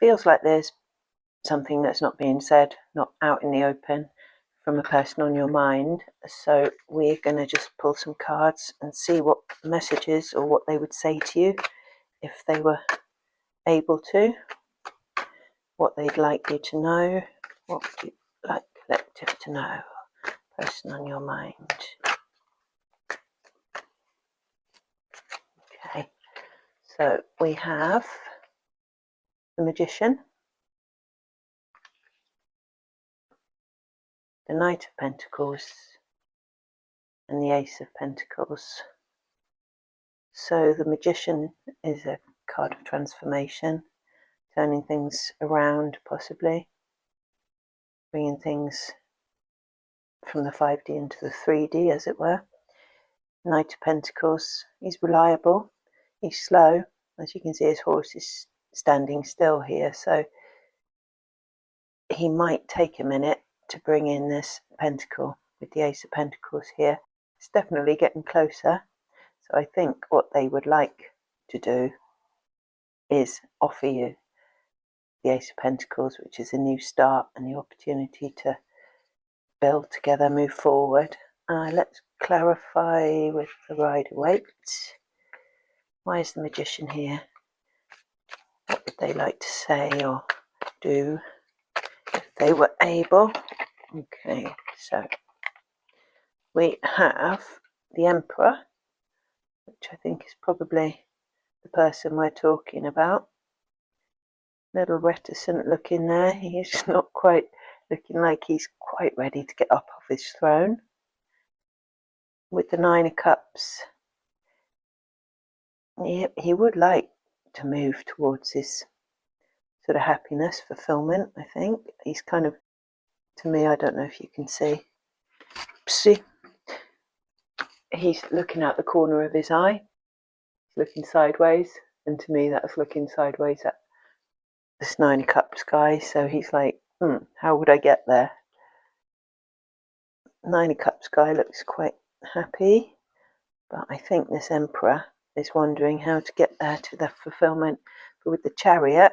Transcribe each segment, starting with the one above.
feels like there's something that's not being said, not out in the open, from a person on your mind. So we're going to just pull some cards and see what messages or what they would say to you if they were able to, what they'd like you to know, what would you like collective to know, person on your mind. Okay, so we have the Magician, the Knight of Pentacles, and the Ace of Pentacles. So the Magician is a card of transformation, turning things around possibly, bringing things from the 5D into the 3D, as it were. Knight of Pentacles, he's reliable, he's slow. As you can see, his horse is standing still here, so he might take a minute to bring in this pentacle with the Ace of Pentacles here. It's definitely getting closer. So I think what they would like to do is offer you the Ace of Pentacles, which is a new start and the opportunity to build together, move forward. Let's clarify with the Rider-Waite. Why is the Magician here? What would they like to say or do if they were able? Okay, so we have the Emperor, which I think is probably the person we're talking about. Little reticent looking there. He's not quite looking like he's quite ready to get up off his throne. With the Nine of Cups, he would like to move towards his sort of happiness, fulfillment, I think. He's kind of, to me, I don't know if you can see, he's looking out the corner of his eye. He's looking sideways, and to me that's looking sideways at this Nine of Cups guy. So he's like, how would I get there? Nine of Cups guy looks quite happy, but I think this Emperor is wondering how to get there to the fulfillment. But with the Chariot,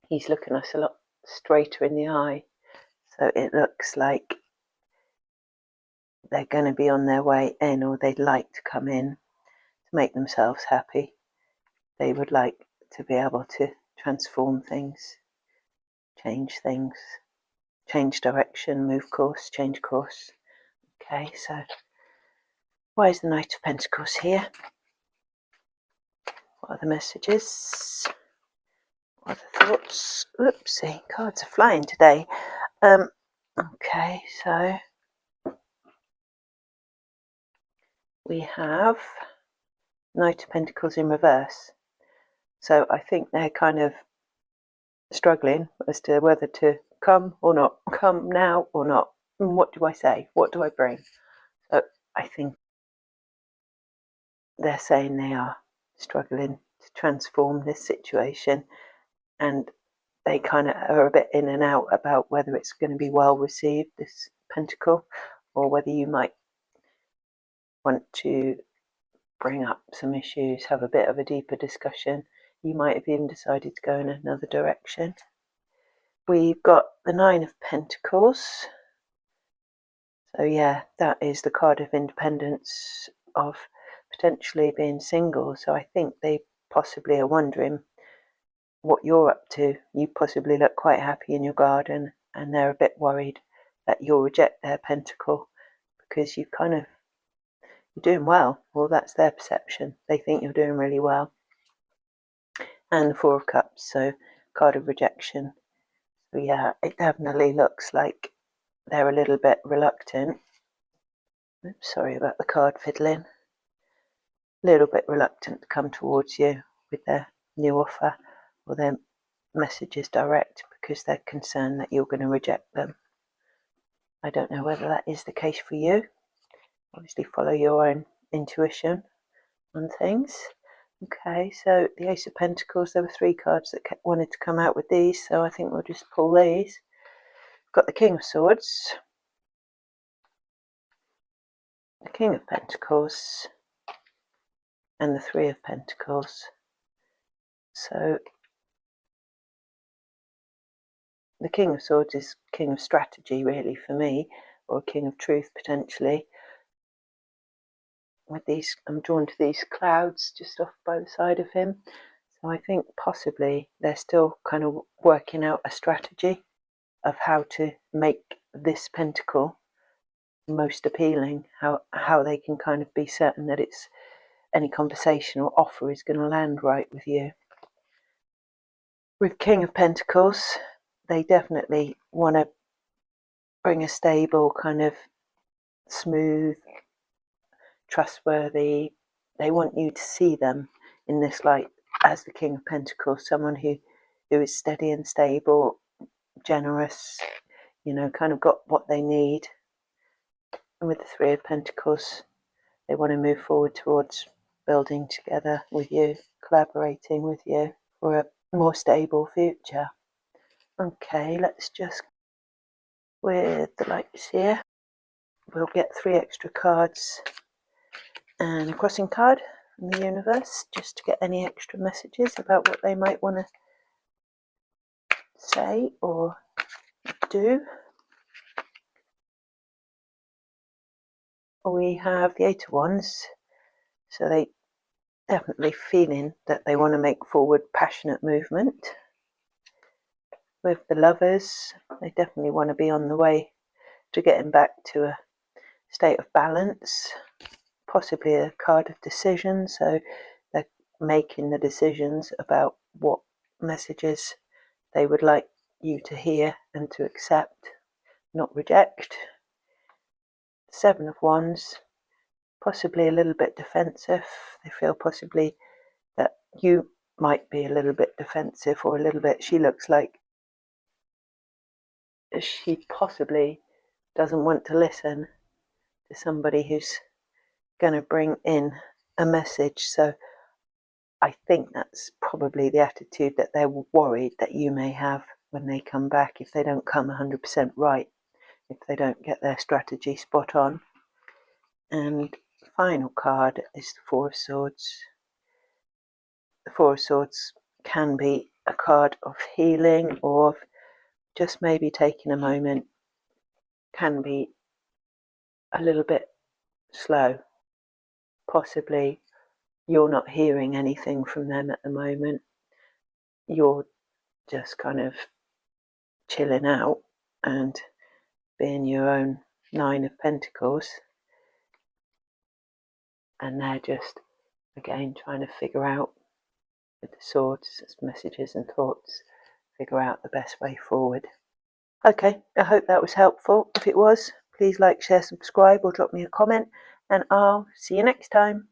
he's looking us a lot straighter in the eye, so it looks like they're going to be on their way in, or they'd like to come in to make themselves happy. They would like to be able to transform things, change things, change direction, move course, change course. Okay, so why is the Knight of Pentacles here? What are the messages? What are the thoughts? Oopsie, cards are flying today. Okay, so we have Knight of Pentacles in reverse. So I think they're kind of struggling as to whether to come or not, come now or not. What do I say? What do I bring? So I think they're saying they are struggling to transform this situation, and they kind of are a bit in and out about whether it's going to be well received, this pentacle, or whether you might want to bring up some issues, have a bit of a deeper discussion. You might have even decided to go in another direction. We've got the Nine of Pentacles. So yeah, that is the card of independence, of potentially being single. So I think they possibly are wondering what you're up to. You possibly look quite happy in your garden, and they're a bit worried that you'll reject their pentacle because you're doing well. Well, that's their perception. They think you're doing really well. And the Four of Cups, so card of rejection. So yeah, it definitely looks like they're a little bit reluctant. Oops, sorry about the card fiddling. A little bit reluctant to come towards you with their new offer or their messages direct because they're concerned that you're going to reject them. I don't know whether that is the case for you. Obviously follow your own intuition on things. Okay, so the Ace of Pentacles, there were 3 cards that wanted to come out with these, so I think we'll just pull these. We've got the King of Swords, the King of Pentacles, and the 3 of Pentacles. So the King of Swords is King of Strategy, really, for me, or King of Truth, potentially. With these, I'm drawn to these clouds just off by the side of him. So I think possibly they're still kind of working out a strategy of how to make this pentacle most appealing, how they can kind of be certain that it's any conversation or offer is going to land right with you. With King of Pentacles, they definitely want to bring a stable, kind of smooth, trustworthy. They want you to see them in this light as the King of Pentacles, someone who is steady and stable, generous, kind of got what they need. And with the Three of Pentacles, they want to move forward towards building together with you, collaborating with you for a more stable future. Okay, let's just, with the lights here, we'll get 3 extra cards and a crossing card from the universe, just to get any extra messages about what they might want to say or do. We have the Eight of Wands, so they definitely feeling that they want to make forward passionate movement. With the Lovers, they definitely want to be on the way to getting back to a state of balance, possibly a card of decision, so they're making the decisions about what messages they would like you to hear and to accept, not reject. Seven of Wands, possibly a little bit defensive. They feel possibly that you might be a little bit defensive or a little bit, she looks like she possibly doesn't want to listen to somebody who's going to bring in a message. So I think that's probably the attitude that they're worried that you may have when they come back, if they don't come 100% right, if they don't get their strategy spot on. And the final card is the Four of Swords. The Four of Swords can be a card of healing or of just maybe taking a moment, can be a little bit slow. Possibly you're not hearing anything from them at the moment. You're just kind of chilling out and being your own Nine of Pentacles. And they're just, again, trying to figure out, with the swords, messages and thoughts, figure out the best way forward. Okay, I hope that was helpful. If it was, please like, share, subscribe, or drop me a comment, and I'll see you next time.